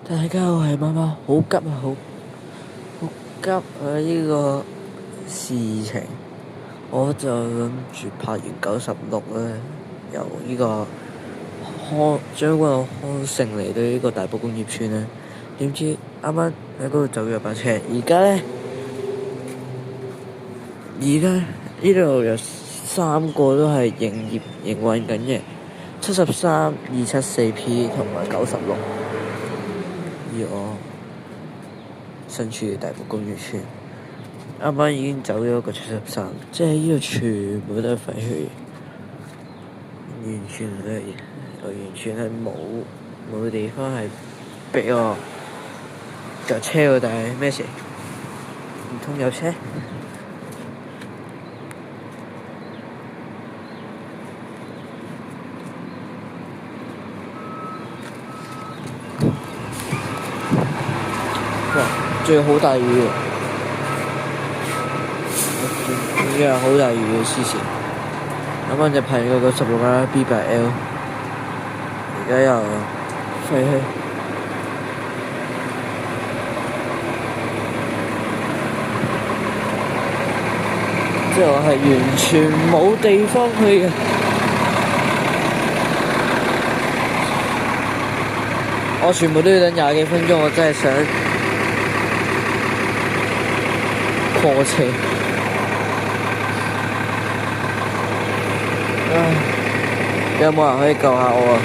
大家好，我係貓貓，好急啊，好急啊！呢個事情，我就諗住拍完96咧，由呢個將軍澳康城嚟到呢個大埔工業村咧，點知啱啱喺嗰度走咗把車，而家呢度有3個都係營運緊嘅，73、274P 同埋96。而我身處大埔工業村，啱啱已經走咗個73，即係呢度全部都係廢墟，我完全係冇地方係俾我架車喎，但係咩事？唔通有車？哇！仲要好大雨喎，已經係好大雨嘅黐線。啱啱就拍咗個96啦 B8L， 而家又廢墟。即係我係完全冇地方去嘅。我全部都要等20幾分鐘，我真係想破車。有冇人可以救下我啊？